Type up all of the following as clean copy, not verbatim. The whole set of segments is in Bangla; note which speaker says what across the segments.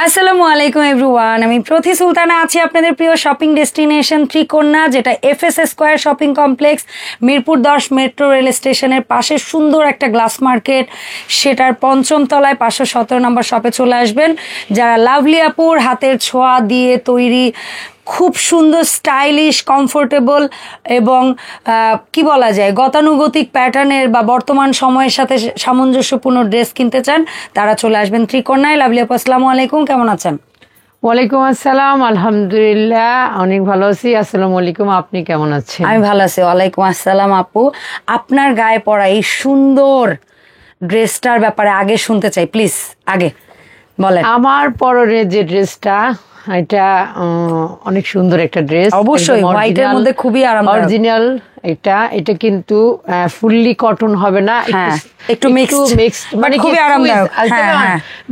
Speaker 1: আসসালামু আলাইকুম এভরিওয়ান, আমি প্রতি সুলতানা আছি আপনাদের প্রিয় শপিং ডেস্টিনেশন ত্রিকোণা, যেটা FS square shopping complex, Mirpur 10 metro rail স্টেশনের পাশে সুন্দর একটা গ্লাস মার্কেট, সেটার 5ম তলায় 517 নম্বর শপে চলে আসবেন। যারা লাভলি আপুর হাতের ছোঁয়া দিয়ে তৈরি খুব সুন্দর স্টাইলিশ কমফোর্টেবল এবং কি বলা যায় গতানুগতিক প্যাটার্নের বা বর্তমান সময়ের সাথে সামঞ্জস্যপূর্ণ ড্রেস কিনতে চান, তারা চলে আসবেন ত্রিকোণায়। লাভলি আপু আসসালামু আলাইকুম, কেমন আছেন?
Speaker 2: ওয়ালাইকুম আসসালাম, আলহামদুলিল্লাহ অনেক ভালো আছি। আসসালামু আলাইকুম, আপনি কেমন আছেন?
Speaker 1: আমি ভালো আছি। ওয়ালাইকুম আসসালাম। আপু, আপনার গায়ে পরা এই সুন্দর ড্রেসটার ব্যাপারে আগে শুনতে চাই, প্লিজ আগে বলেন।
Speaker 2: আমার পরনে যে ড্রেসটা, এটা অনেক সুন্দর একটা ড্রেস,
Speaker 1: অবশ্যই হোয়াইটের মধ্যে খুবই আরামদায়ক,
Speaker 2: অরিজিনাল। এটা কিন্তু ফুললি কটন হবে না,
Speaker 1: একটু মিক্সড,
Speaker 2: মানে
Speaker 1: খুবই আরামদায়ক।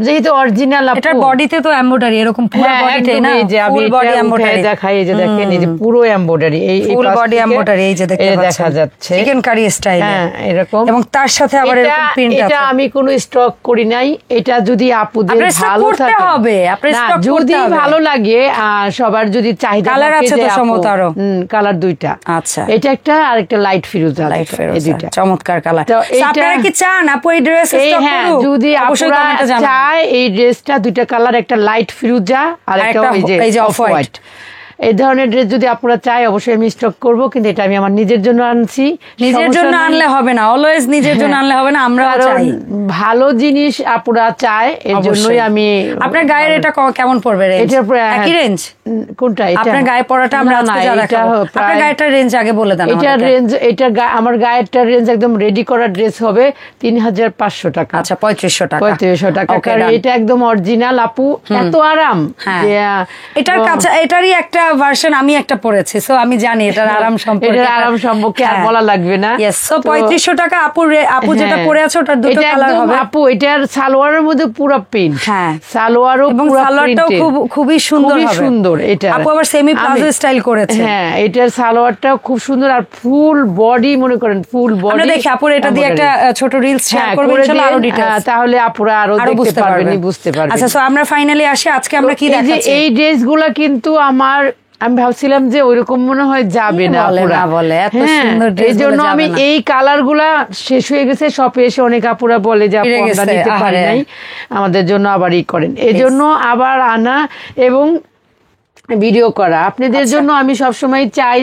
Speaker 2: যেহেতু অরিজিনাল,
Speaker 1: এটার বডিতে তো এমব্রয়ডারি, এরকম পুরো বডিতে না, ফুল বডি এমব্রয়ডারি
Speaker 2: দেখাই, এই যে দেখেন, এই যে পুরো এমব্রয়ডারি, এই
Speaker 1: ফুল বডি এমব্রয়ডারি, এই যে
Speaker 2: দেখা যাচ্ছে
Speaker 1: চিকেন কারি স্টাইল,
Speaker 2: হ্যাঁ এরকম।
Speaker 1: এবং তার সাথে আবার এরকম প্রিন্ট আছে।
Speaker 2: এটা আমি কোনো স্টক করি নাই, এটা যদি আপুদের ভালো থাকে
Speaker 1: হবে, আপনি স্টক
Speaker 2: যদি ভালো লাগে, সবার যদি চাহিদা
Speaker 1: কালার আছে তো সমত আরো
Speaker 2: কালার দুইটা,
Speaker 1: আচ্ছা
Speaker 2: এটা একটা আর একটা লাইট ফিরোজা, এই দুইটা
Speaker 1: চমৎকার কালার। আপনারা কি চান আপু এই ড্রেস স্টক করব?
Speaker 2: যদি আপুরা চায় এই ড্রেসটা, দুইটা কালার, একটা লাইট ফিরোজা আর একটা এই যে অফ হোয়াইট, এই ধরনের ড্রেস যদি আপনারা চাই অবশ্যই আমি স্টক করব, কিন্তু এটা আমি আমার নিজের জন্য আনছি।
Speaker 1: নিজের জন্য আনলে হবে না, অলওয়েজ নিজের জন্য আনলে হবে না, আমরা চাই ভালো
Speaker 2: জিনিস আপুরা চায়, এর জন্যই আমি।
Speaker 1: আপনার গায়ের এটা কেমন পড়বে রেঞ্জ?
Speaker 2: এটা
Speaker 1: একই রেঞ্জ
Speaker 2: কোনটা? এটা
Speaker 1: আপনার গায়ে পড়াটা আমরা আজকে যা দেখাবো, আপনার গায়েরটা রেঞ্জ আগে বলে দেন।
Speaker 2: এটা রেঞ্জ, আমার গায়েরটা রেঞ্জ একদম রেডি করা ড্রেস হবে 3500 টাকা।
Speaker 1: আচ্ছা 3500 টাকা,
Speaker 2: 3500 টাকা, কারণ এটা একদম অরিজিনাল আপু, এত আরাম।
Speaker 1: এটার কাছে এটারই একটা ভার্সন আমি একটা পরেছি, সো আমি জানি এটার আরাম সম্পর্কে
Speaker 2: আর বলা লাগবে না।
Speaker 1: সো 3500 টাকা আপু যেটা পরে আছে ওটার দুটো কালার হবে।
Speaker 2: আপু এটার সালোয়ারের মধ্যে পুরো প্রিন্ট, সালোয়ারও
Speaker 1: এবং সালোয়ারটাও খুবই সুন্দর হবে,
Speaker 2: সুন্দর। এটা
Speaker 1: আপু আবার সেমি প্লাজো স্টাইল করেছে,
Speaker 2: এটার সালোয়ারটাও খুব সুন্দর, আর ফুল বডি, মনে করেন ফুল বডি।
Speaker 1: আমরা দেখি আপুর এটা দিয়ে একটা ছোট রিলস শেয়ার করবেন ইনশাআল্লাহ, আরো ডিটেইলস,
Speaker 2: তাহলে আপুরা আরো দেখতে পারবেন, বুঝতে পারবেন।
Speaker 1: আচ্ছা, সো আমরা ফাইনালি আসি, আজকে আমরা কি দেখাচ্ছি।
Speaker 2: এই ড্রেসগুলো কিন্তু আমি ভাবছিলাম যে ওইরকম মনে হয় যাবে না, এই জন্য আমি এই কালার গুলা শেষ হয়ে গেছে শপে এসে, অনেক আপুরা বলে যে আপু আমরা নিতে পারি নাই, আমাদের জন্য আবার করেন, এই জন্য আবার আনা এবং ভিডিও করা আপনাদের জন্য। আমি সবসময় চাই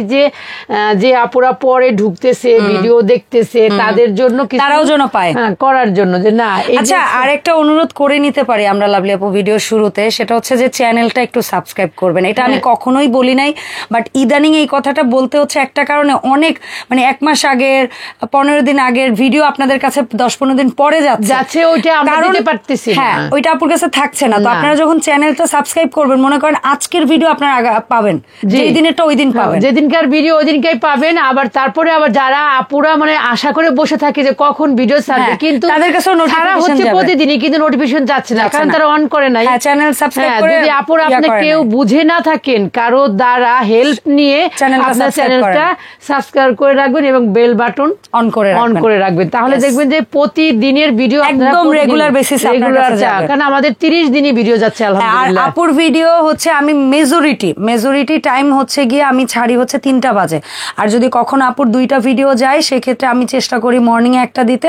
Speaker 2: যে আপুরা পরে ঢুকতেছে, ভিডিও দেখতেছে, তাদের জন্য
Speaker 1: তারাও যেন পায়
Speaker 2: করার জন্য, যে না।
Speaker 1: আচ্ছা, আরেকটা অনুরোধ করে নিতে পারি আমরা লাভলি আপু ভিডিও শুরুতে, সেটা হচ্ছে যে চ্যানেলটা একটু সাবস্ক্রাইব করবেন। এটা আমি কখনোই বলি নাই, বাট ইদানিং এই কথাটা বলতে হচ্ছে একটা কারণে, অনেক মানে 1 মাস আগের, 15 দিন আগের ভিডিও আপনাদের কাছে 10-15 দিন পরে যাচ্ছে,
Speaker 2: ওইটা আমরা দিতে পারতেছি না,
Speaker 1: ওইটা আপুর কাছে থাকছে না। তো আপনারা যখন চ্যানেলটা সাবস্ক্রাইব করবেন, মনে করেন আজকের ভিডিও আপনারা পাবেন, যেই দিনেরটা ওই দিন পাবেন,
Speaker 2: যেদিনকার ভিডিও ওই দিনকাই পাবেন। আবার তারপরে আবার যারা আপুরা মানে আশা করে বসে থাকে যে কখন ভিডিও ছাড়বে, কিন্তু
Speaker 1: তাদের কাছে
Speaker 2: হচ্ছে প্রতিদিনই, কিন্তু নোটিফিকেশন যাচ্ছে না, কারণ তারা অন করে নাই
Speaker 1: চ্যানেল সাবস্ক্রাইব করে।
Speaker 2: যদি আপুরা আপনি কেউ বুঝে না থাকেন, কারো দ্বারা হেল্প নিয়ে আপনার চ্যানেলটা সাবস্ক্রাইব করে রাখবেন এবং বেল বাটন অন করে রাখবেন, তাহলে দেখবেন যে প্রতিদিনের ভিডিও
Speaker 1: একদম রেগুলার বেসিসে আপনার কাছে যাবে,
Speaker 2: কারণ আমাদের 30 দিনই ভিডিও যাচ্ছে আলহামদুলিল্লাহ।
Speaker 1: আর আপুর ভিডিও হচ্ছে আমি মেজরিটি টাইম হচ্ছে গিয়ে আমি ছাড়ি হচ্ছে 3টা বাজে, আর যদি কখনো আপুর 2টা ভিডিও যায় সেক্ষেত্রে আমি চেষ্টা করি মর্নিং এ একটা দিতে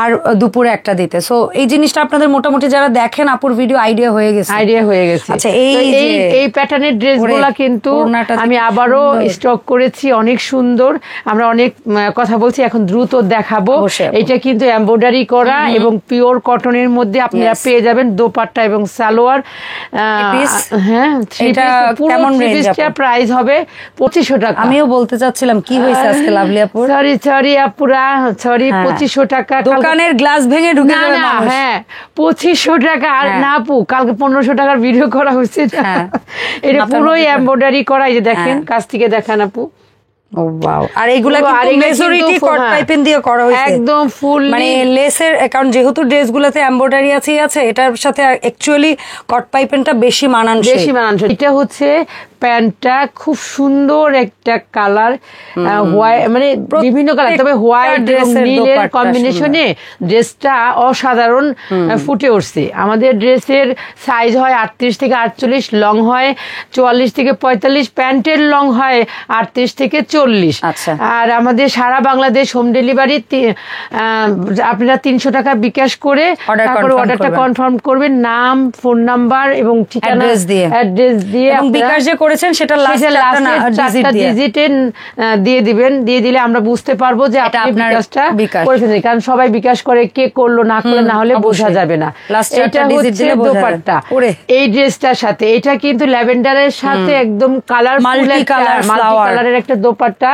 Speaker 1: আর দুপুরে একটা দিতে। সো এই জিনিসটা আপনাদের মোটামুটি যারা দেখেন আপুর ভিডিও আইডিয়া হয়ে গেছে। আচ্ছা,
Speaker 2: এই প্যাটার্নের ড্রেসগুলো কিন্তু আমি আবারও স্টক করেছি, অনেক সুন্দর। আমরা অনেক কথা বলছি, এখন দ্রুত দেখাবো। এটা কিন্তু এমব্রয়ডারি করা এবং পিওর কটনের মধ্যে আপনারা পেয়ে যাবেন দোপাট্টা এবং সালোয়ার।
Speaker 1: এটা কেমন রেঞ্জ?
Speaker 2: প্রাইস হবে 2500 টাকা।
Speaker 1: আমিও বলতে চাচ্ছিলাম কি হয়েছে আজকে লাভলি আপু,
Speaker 2: সরি আপুরা, 2500 টাকা।
Speaker 1: দোকানের গ্লাস ভেঙে ঢুকে যাবে মানুষ।
Speaker 2: 2500 টাকা। আর না আপু, কালকে 1500 টাকার ভিডিও করা হয়েছে, এটা পুরোই এমব্রয়ডারি করা, এই যে দেখেন, কাছ থেকে দেখান আপু।
Speaker 1: আর এইগুলা মেজরিটি কট পাইপিং দিয়ে করা হয়েছে,
Speaker 2: একদম ফুল
Speaker 1: মানে লেসের, কারণ যেহেতু ড্রেসগুলোতে এমব্রয়ডারি আছে, এটার সাথে অ্যাকচুয়ালি কট পাইপিংটা বেশি মানানসই।
Speaker 2: এটা হচ্ছে প্যান্টটা খুব সুন্দর একটা কালার, হোয়াইট মানে বিভিন্ন কালার, তবে হোয়াইট এবং নীলের কম্বিনেশনে ড্রেসটা অসাধারণ ফুটে উঠছে। আমাদের ড্রেসের সাইজ হয় 38 থেকে 48, লং হয় 44 থেকে 45, প্যান্টের লং হয় 38 থেকে 40। আর আমাদের সারা বাংলাদেশ হোম ডেলিভারি, আপনারা 300 টাকা বিকাশ করে তারপরে অর্ডারটা কনফার্ম করবেন, নাম, ফোন নাম্বার এবং ঠিকানা, অ্যাড্রেস দিয়ে
Speaker 1: এবং বিকাশ যে করেছেন সেটা লাস্ট
Speaker 2: ডিজিটে দিয়ে দিবেন। দিয়ে দিলে আমরা বুঝতে পারবো যে আপনি বিকাশটা করে ফেলেছেন, কারণ সবাই বিকাশ করে, কে করলো না করলো না হলে বোঝা যাবে না। এটা হচ্ছে দোপাট্টা এই ড্রেসটার সাথে, এটা কিন্তু ল্যাভেন্ডারের সাথে একদম
Speaker 1: মাল্টি
Speaker 2: কালারের একটা দোপাট্টা।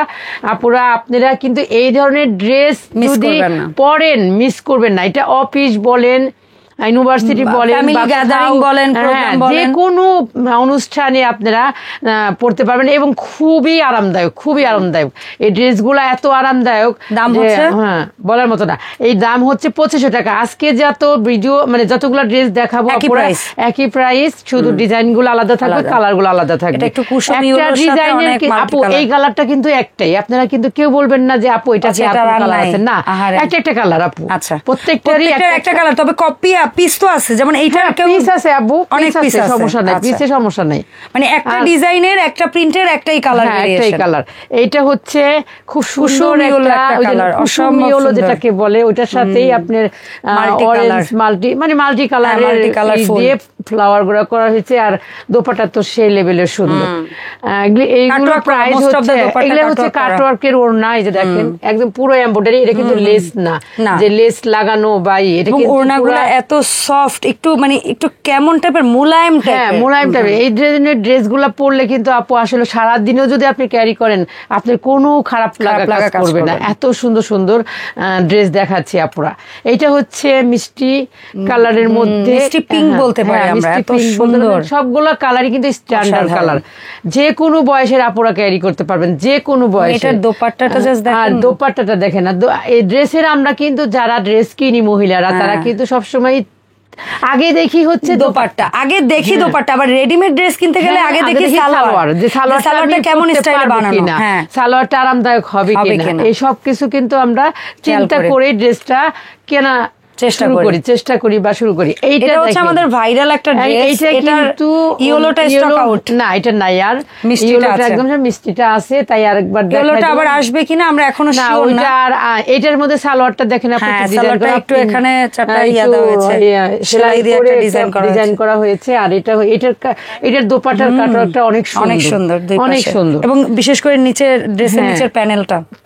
Speaker 2: আপনারা কিন্তু এই ধরনের ড্রেস যদি পরেন মিস করবেন না। এটা অফিস বলেন, ইউনিভার্সিটি বলেন, যে কোনো অনুষ্ঠানে আপনারা পড়তে পারবেন এবং খুবই আরামদায়ক, খুবই আরামদায়ক। এই ড্রেসগুলো এত আরামদায়ক,
Speaker 1: দাম হচ্ছে
Speaker 2: বলার মতো না। এই দাম হচ্ছে 2500 টাকা। আজকে যত ভিডিও মানে যতগুলো ড্রেস দেখাবো একই প্রাইস, শুধু ডিজাইন গুলো আলাদা থাকবে, কালার গুলো আলাদা থাকবে। একটা ডিজাইনের আপু এই কালারটা কিন্তু একটাই, আপনারা কিন্তু কেউ বলবেন না যে আপু এটা কালার আছে না, একটা কালার আপু, প্রত্যেকটারই একটা কালার।
Speaker 1: তবে কপি পিস তো আছে, যেমন এইটার
Speaker 2: পিস আছে আপু, অনেক পিস আছে, সমস্যা নাই, পিসে সমস্যা নাই।
Speaker 1: মানে একটা ডিজাইনের, একটা প্রিন্টের একটাই কালার,
Speaker 2: একটাই কালার। এইটা হচ্ছে খুব সুন্দর একটা কালার, অসম্ভব যেটাকে বলে, ওটার সাথেই আপনার অরেঞ্জ মাল্টি কালারের দিয়ে ফ্লাওয়ার গুলো করা হয়েছে। আর দোপাট্টা তো সেই লেভেলের সুন্দর। এইগুলো প্রাইস হচ্ছে, এগুলো হচ্ছে কাটওয়ার্কের ওড়না, এই যে দেখেন একদম পুরো এমব্রয়ডারি, এটা কিন্তু লেস না যে লেস লাগানো বা এটা কিন্তু
Speaker 1: ওড়নাগুলো এত সফট, একটু মানে একটু কেমন টাইপের, মোলায়েম
Speaker 2: টাইপের। এই ধরনের ড্রেসগুলো পরলে কিন্তু আপু আসলে সারাদিনেও যদি আপনি ক্যারি করেন আপনার কোনো খারাপ লাগা করবে না। এত সুন্দর সুন্দর ড্রেস দেখাচ্ছি আপুরা। এইটা হচ্ছে মিষ্টি কালারের মধ্যে,
Speaker 1: মিষ্টি পিঙ্ক বলতে পারি আমরা, এত সুন্দর।
Speaker 2: সবগুলো কালারই কিন্তু স্ট্যান্ডার্ড কালার, যে কোনো বয়সের আপুরা ক্যারি করতে পারবেন, যে কোনো বয়সে।
Speaker 1: এটার দোপাট্টাটা জাস্ট দেখেন,
Speaker 2: আর দোপাট্টাটা দেখেন না। এই ড্রেসের আমরা কিন্তু যারা ড্রেস কিনি মহিলারা, তারা কিন্তু সবসময় আগে দেখি হচ্ছে দোপাট্টা,
Speaker 1: আগে দেখি দোপাট্টা, আবার রেডিমেড ড্রেস কিনতে গেলে আগে দেখি সালোয়ার, যে সালোয়ারটা কেমন স্টাইলে বানানো,
Speaker 2: সালোয়ারটা আরামদায়ক হবে কিনা, এই সব কিছু কিন্তু আমরা চিন্তা করে ড্রেসটা কেনা চেষ্টা করি বা শুরু করি।
Speaker 1: এইটা হচ্ছে আমাদের ভাইরাল একটা ড্রেস,
Speaker 2: এটা কিন্তু
Speaker 1: ইয়েলোটা স্টক আউট
Speaker 2: না, এটা নাই, আর মিষ্টিটা একদম মিষ্টিটা আছে, তাই আরেকবার
Speaker 1: ইয়েলোটা আবার আসবে কিনা আমরা এখনো শিওর না।
Speaker 2: আর এটার মধ্যে সালোয়ারটা দেখেন আপনি,
Speaker 1: সালোয়ারটা একটু এখানে চারটা দেওয়া হয়েছে, সেলাই দিয়ে একটা ডিজাইন করা হয়েছে। আর এটার দোপাট্টার কাটওয়ার্কটা অনেক সুন্দর, অনেক সুন্দর, এবং বিশেষ করে নিচের ড্রেসের নিচের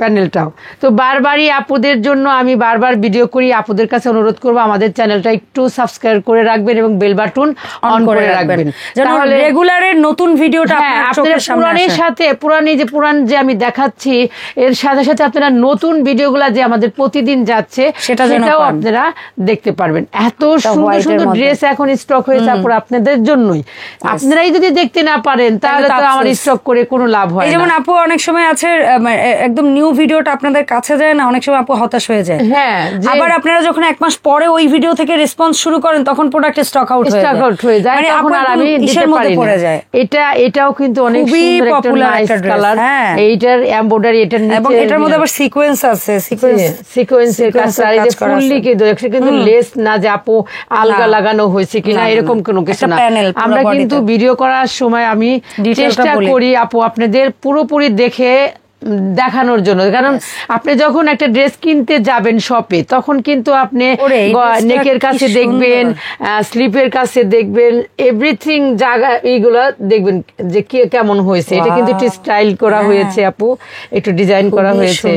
Speaker 1: প্যানেলটাও।
Speaker 2: তো বারবারই আপুদের জন্য আমি বারবার ভিডিও করি, আপুদের কাছে অনুরোধ করবো আমাদের চ্যানেলটা একটু সাবস্ক্রাইব করে রাখবেন এবং বেল বাটন অন করে রাখবেন,
Speaker 1: তাহলে রেগুলারের নতুন ভিডিওটা
Speaker 2: আপনাদের পুরান যে আমি দেখাচ্ছি এর সাথে সাথে আপনারা নতুন ভিডিওগুলো যে আমাদের প্রতিদিন যাচ্ছে সেটাও আপনারা দেখতে পারবেন। এত সুন্দর সুন্দর ড্রেস এখন স্টক হয়েছে পুরো আপনাদের জন্যই। আপনারাই যদি দেখতে না পারেন তাহলে তো আমার স্টক করে কোনো লাভ হয় না।
Speaker 1: যেমন আপু অনেক সময় আছে একদম নিউ ভিডিওটা আপনাদের কাছে যায় না, অনেক সময় আপু হতাশ হয়ে যায়। আবার আপনারা যখন এক মাস পরে ওই ভিডিও থেকে রেসপন্স শুরু করেন তখন প্রোডাক্টের স্টক আউট হয়ে যায়, মানে
Speaker 2: তখন আর আমি দিতে পারি না। এটাও কিন্তু অনেক সুন্দর একটা নাইস কালার, এইটার এমব্রয়ডারি, এবং
Speaker 1: এটার মধ্যে আবার সিকোয়েন্স আছে,
Speaker 2: সিকোয়েন্সের কাজ, আর এই ফুললি কিন্তু লেস না যে আপু আলগা লাগানো হয়েছে কিনা এরকম কোনো কিছু না। আমরা কিন্তু ভিডিও করার সময় আমি চেষ্টা করি আপু আপনাদের পুরোপুরি দেখানোর জন্য, কারণ আপনি যখন একটা ড্রেস কিনতে যাবেন শপে তখন কিন্তু আপনি নেকের কাছে দেখবেন, স্লিপের কাছে দেখবেন, এভরিথিং জায়গা এইগুলো দেখবেন যে কেমন হয়েছে। এটা কিন্তু একটু স্টাইল করা হয়েছে আপু, একটু ডিজাইন করা হয়েছে।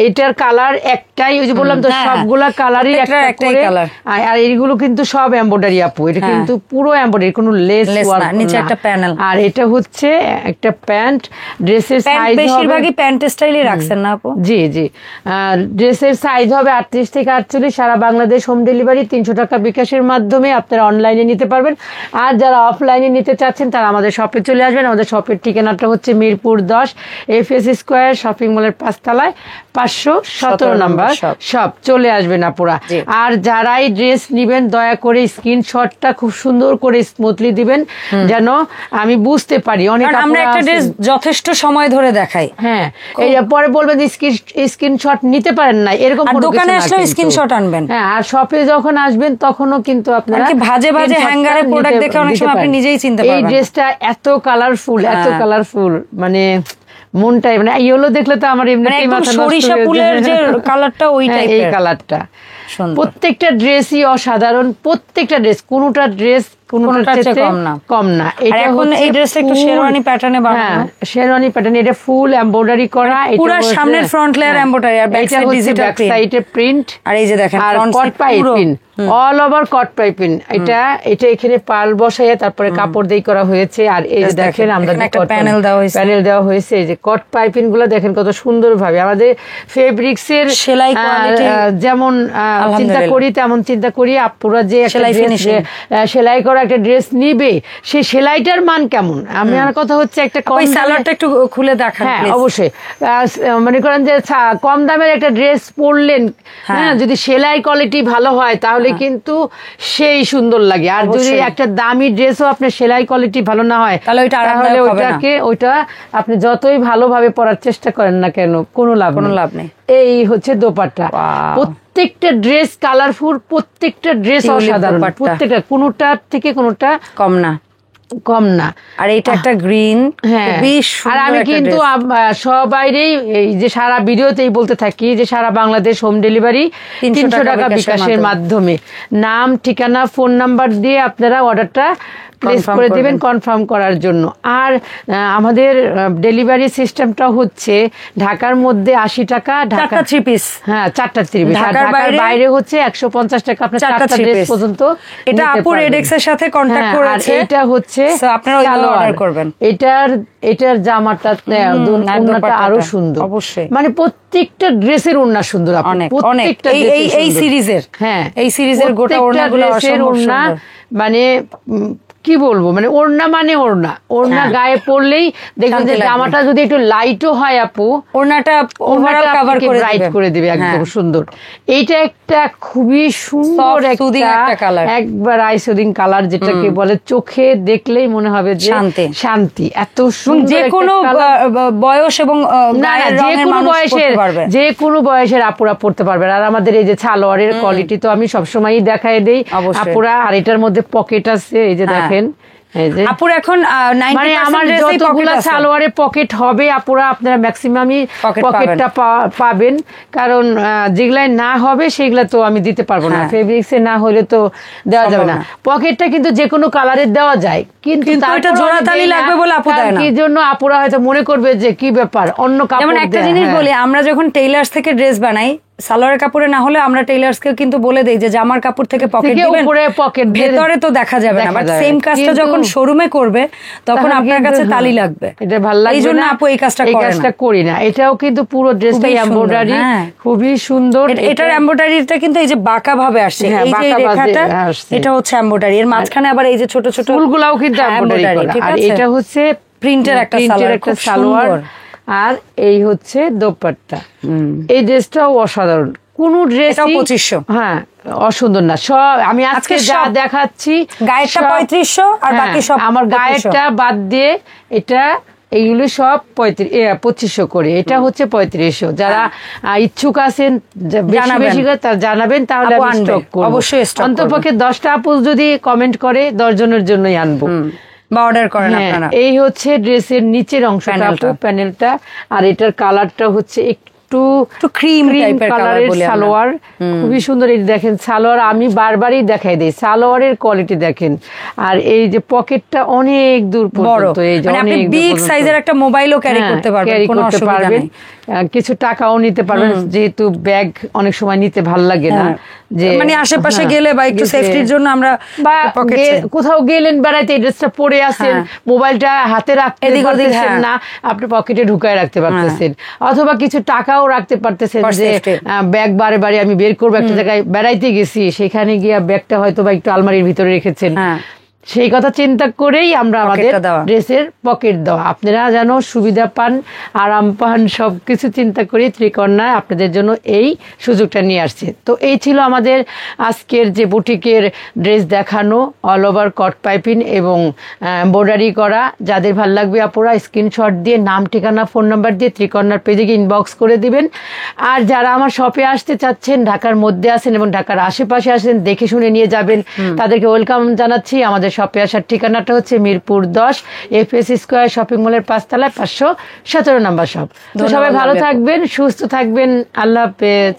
Speaker 2: এটার কালার একটাই, ওই যে বললাম তো সবগুলা কালারই একটাই কালার, আর এইগুলো কিন্তু সব এমব্রয়ডারি আপু, এটা কিন্তু পুরো এমব্রয়ডারি, কোনো লেস ওয়ার্ক না,
Speaker 1: নিচে একটা প্যানেল।
Speaker 2: আর এটা হচ্ছে একটা প্যান্ট, ড্রেসের সাইজ
Speaker 1: বেশিরভাগই প্যান্ট স্টাইলই রাখছেন না আপু?
Speaker 2: জি ড্রেসের সাইজ হবে 38 থেকে 48, সারা বাংলাদেশ হোম ডেলিভারি, 300 টাকা বিকাশের মাধ্যমে আপনারা অনলাইনে নিতে পারবেন। আর যারা অফলাইনে নিতে চাচ্ছেন তারা আমাদের শপে চলে আসবেন। আমাদের শপের ঠিকানাটা হচ্ছে মিরপুর 10 FS স্কয়ার শপিং মলের 5 তলায়, 517 নাম্বার সব চলে আসবেন আপুরা। আর যারাই ড্রেস নিবেন দয়া করে স্ক্রিনশটটা খুব সুন্দর করে স্মুথলি দিবেন, যেন আমি বুঝতে পারি। অনেক
Speaker 1: আমরা একটা ড্রেস যথেষ্ট সময় ধরে দেখাই,
Speaker 2: হ্যাঁ, এই পরে বলবেন যে স্ক্রিনশট নিতে পারেন না, এরকম কোনো
Speaker 1: দোকানে আসলে স্ক্রিনশট আনবেন।
Speaker 2: হ্যাঁ, আর শপে যখন আসবেন তখনও কিন্তু আপনারা
Speaker 1: ভাজে ভাজে হ্যাঙ্গারে প্রোডাক্ট দেখে অনেক সময় আপনি নিজেই চিনতে পারবেন।
Speaker 2: এই ড্রেসটা এত কালারফুল, এত কালারফুল, মানে মনটাই, মানে ইয়েলো দেখলে তো আমার এমনিতেই মাথা নষ্ট হয়ে যায়। সরিষা ফুলের যে কালারটা ওই টাইপের, এই কালারটা। প্রত্যেকটা ড্রেসই অসাধারণ, প্রত্যেকটা ড্রেস, কোনোটা ড্রেস কোনোটার চেয়ে কম না। এটা
Speaker 1: এখন এই ড্রেসটা একটু শেরওয়ানি প্যাটার্নে বানানো,
Speaker 2: শেরওয়ানি প্যাটার্ন, এটা ফুল এমব্রয়ডারি করা,
Speaker 1: পুরো সামনের ফ্রন্ট লেয়ার এমব্রয়ডারি, আর ব্যাক সাইড ডিজিটাল প্রিন্ট, আর এই যে দেখেন ফ্রন্ট
Speaker 2: কট পাইপিং, অল ওভার কট পাইপিং। এটা এখানে পার্ল বসায় তারপরে কাপড় দিয়ে করা হয়েছে। আর এই যে দেখেন আমরা
Speaker 1: একটা প্যানেল
Speaker 2: দেওয়া হয়েছে, এই যে কট পাইপিং গুলো দেখেন কত সুন্দর ভাবে। আমাদের ফেব্রিক্স এর
Speaker 1: সেলাই কোয়ালিটি
Speaker 2: যেমন চিন্তা করি তেমন চিন্তা করি, আপুরা যে সেলাই করা একটা ড্রেস নিবে, সেই সেলাইটার মান কেমন। আমার কথা হচ্ছে একটা
Speaker 1: সালোয়ারটা একটু খুলে দেখান।
Speaker 2: হ্যাঁ, অবশ্যই। মনে করেন যে কম দামের একটা ড্রেস পরলেন, হ্যাঁ, যদি সেলাই কোয়ালিটি ভালো হয় তাহলে কিন্তু সেই সুন্দর লাগে। আর যদি একটা দামি ড্রেসও আপনার সেলাই কোয়ালিটি ভালো না হয় তাহলে ওইটা আপনি যতই ভালোভাবে পরার চেষ্টা করেন না কেন কোনো লাভ নেই। এই হচ্ছে দোপাট্টা। প্রত্যেকটা ড্রেস কালারফুল, প্রত্যেকটা ড্রেস অসাধারণ, প্রত্যেকটা কোনোটার থেকে কোনোটা কম না। আর এটা একটা গ্রিন, হ্যাঁ। আর আমি কিন্তু সবাইরেই এই যে সারা ভিডিওতেই বলতে থাকি যে সারা বাংলাদেশ হোম ডেলিভারি 300 টাকা বিকাশের মাধ্যমে, নাম, ঠিকানা, ফোন নাম্বার দিয়ে আপনারা অর্ডারটা প্লেস করে দিবেন কনফার্ম করার জন্য। আর আমাদের ডেলিভারি সিস্টেমটা হচ্ছে ঢাকার মধ্যে 80 টাকা, ঢাকা 3 পিস, হ্যাঁ 4টা 3 পিস, ঢাকার বাইরে হচ্ছে 150 টাকা আপনার 4টা ড্রেস পর্যন্ত।
Speaker 1: এটা আপু রেডেক্স এর সাথে কন্টাক্ট করেছে।
Speaker 2: এটা হচ্ছে
Speaker 1: আপনারা অর্ডার করবেন।
Speaker 2: এটার জামাটা ওড়নাটা আরো সুন্দর, অবশ্যই, মানে প্রত্যেকটা ড্রেসের ওড়না সুন্দর, প্রত্যেকটা
Speaker 1: এই সিরিজের,
Speaker 2: হ্যাঁ
Speaker 1: এই সিরিজের গোটা ওড়নাগুলো
Speaker 2: ওড়না, মানে কি বলবো, মানে ওড়না মানে ওড়না গায়ে পরলেই দেখবেন যে জামাটা যদি একটু লাইটও হয় আপু,
Speaker 1: ওড়নাটা ওভারঅল কভার করে
Speaker 2: ব্রাইট করে দিবে, একদম সুন্দর। এইটা একটা খুবই সুন্দর একটা কালার, একবার আইসুদিং কালার, যেটাকে বলে চোখে দেখলেই মনে হবে যে শান্তি। এত সুন্দর,
Speaker 1: যে কোনো বয়স এবং
Speaker 2: যে কোনো বয়সের আপুরা পড়তে পারবে। আর আমাদের এই যে সালোয়ারের কোয়ালিটি তো আমি সবসময়ই দেখাই দেই আপুরা। আর এটার মধ্যে পকেট আছে, এই যে দেখেন,
Speaker 1: আপুর এখন
Speaker 2: মানে আমার যতগুলা সালোয়ারে পকেট হবে আপুরা, আপনারা ম্যাক্সিমামই পকেটটা পাবেন। কারণ যেগুলাই না হবে সেগুলা তো আমি দিতে পারবো না, ফেব্রিক্সে না হলে তো দেওয়া যাবে না। পকেটটা কিন্তু যে কোনো কালারের দেওয়া যায়, কিন্তু
Speaker 1: জোড়াতালি লাগবে বলে আপু দেয় না।
Speaker 2: কি জন্য আপুরা হয়তো মনে করবে যে কি ব্যাপার, অন্য কাপড়।
Speaker 1: যেমন একটা জিনিস বলি, আমরা যখন টেইলার্স থেকে ড্রেস বানাই, সালোয়ারের কাপড়ে না হলে আমরা টেইলার্সকে কিন্তু বলে দেই যে জামার কাপড় থেকে পকেট দিবেন, ভেতরে তো দেখা যাবে না। বাট সেম কাজটা যখন শোরুমে করবে তখন আপনার কাছে তালি লাগবে।
Speaker 2: এটা ভালো লাগবে,
Speaker 1: এইজন্য আপু এই কাজটা
Speaker 2: করি না। এটাও কিন্তু পুরো ড্রেসটাই এমব্রয়ডারি, খুবই সুন্দর।
Speaker 1: এটার এমব্রয়ডারিটা কিন্তু এই যে বাঁকা ভাবে আসছে, এই যে রেখাটা, এটা হচ্ছে এমব্রয়ডারি। এর মাঝখানে আবার এই যে ছোট ছোট
Speaker 2: ফুলগুলাও কিন্তু এমব্রয়ডারি করা। আর এটা হচ্ছে
Speaker 1: প্রিন্টের একটা সালোয়ার,
Speaker 2: আর এই হচ্ছে দোপাট্টা। এই ড্রেসটাও অসাধারণ, কোন ড্রেস
Speaker 1: 2500,
Speaker 2: হ্যাঁ অসুন্দর না। সব আমি আজকে যা দেখাচ্ছি,
Speaker 1: গায়েরটা 3500 আর বাকি সব
Speaker 2: আমার গায়েরটা বাদ দিয়ে এটা এইগুলো সব 2500 করে। এটা হচ্ছে 3500। যারা ইচ্ছুক আছেন বেশি করে তারা জানাবেন, তাহলে আমি স্টক করব অবশ্যই। অন্তপক্ষে 10টা আপু যদি কমেন্ট করে 10 জনের জন্যই আনবো
Speaker 1: বা অর্ডার করেন আপনারা।
Speaker 2: এই হচ্ছে ড্রেসের নিচের অংশটা, প্যানেলটা। আর এটার কালারটা হচ্ছে একটু ক্রিম কালারের সালোয়ার, খুবই সুন্দর। এই দেখেন সালোয়ার, আমি বারবারই দেখাই দিই, সালোয়ারের কোয়ালিটি দেখেন। আর এই যে পকেটটা অনেক দূর পর্যন্ত, এই যে
Speaker 1: আপনি বিগ সাইজের একটা মোবাইলও ক্যারি করতে পারবেন, কোনো অসুবিধা নেই।
Speaker 2: কিছু টাকাও নিতে পারবেন, যেহেতু ব্যাগ অনেক সময় নিতে ভালো লাগে না, যে
Speaker 1: মানে আশেপাশে গেলে বা একটু সেফটির জন্য আমরা,
Speaker 2: বা কোথাও গেলেন বেড়াইতে, এই ড্রেসটা পরে আছেন, মোবাইলটা হাতে রাখতে পারতেছেন না, আপনি পকেটে ঢুকায় রাখতে পারতেছেন, অথবা কিছু টাকাও রাখতে পারতেছেন, যে ব্যাগ বারে বারে আমি বের করবো, একটা জায়গায় বেড়াইতে গেছি, সেখানে গিয়ে ব্যাগটা হয়তো বা একটু আলমারির ভিতরে রেখেছেন, সেই কথা চিন্তা করেই আমরা আমাদের ড্রেসের পকেট দেওয়া, আপনারা যেন সুবিধা পান, আরাম পান, সবকিছু চিন্তা করি ত্রিকন্যায় আপনাদের জন্য এই সুযোগটা নিয়ে আসছে। তো এই ছিল আমাদের আজকের যে বুটিকের ড্রেস দেখানো, অল ওভার কট পাইপিং এবং এমব্রয়ডারি করা। যাদের ভালো লাগবে আপুরা স্ক্রিনশট দিয়ে নাম, ঠিকানা, ফোন নাম্বার দিয়ে ত্রিকন্যার পেজে ইনবক্স করে দিবেন। আর যারা আমার শপে আসতে চাচ্ছেন, ঢাকার মধ্যে আছেন এবং ঢাকার আশেপাশে আসেন, দেখে শুনে নিয়ে যাবেন, তাদেরকে ওয়েলকাম জানাচ্ছি। আমাদের শপে আসার ঠিকানাটা হচ্ছে মিরপুর 10 FS স্কয়ার শপিং মলের 5 তলায় 517 নম্বর শপ। তো সবাই ভালো থাকবেন, সুস্থ থাকবেন, আল্লাহ হাফেজ।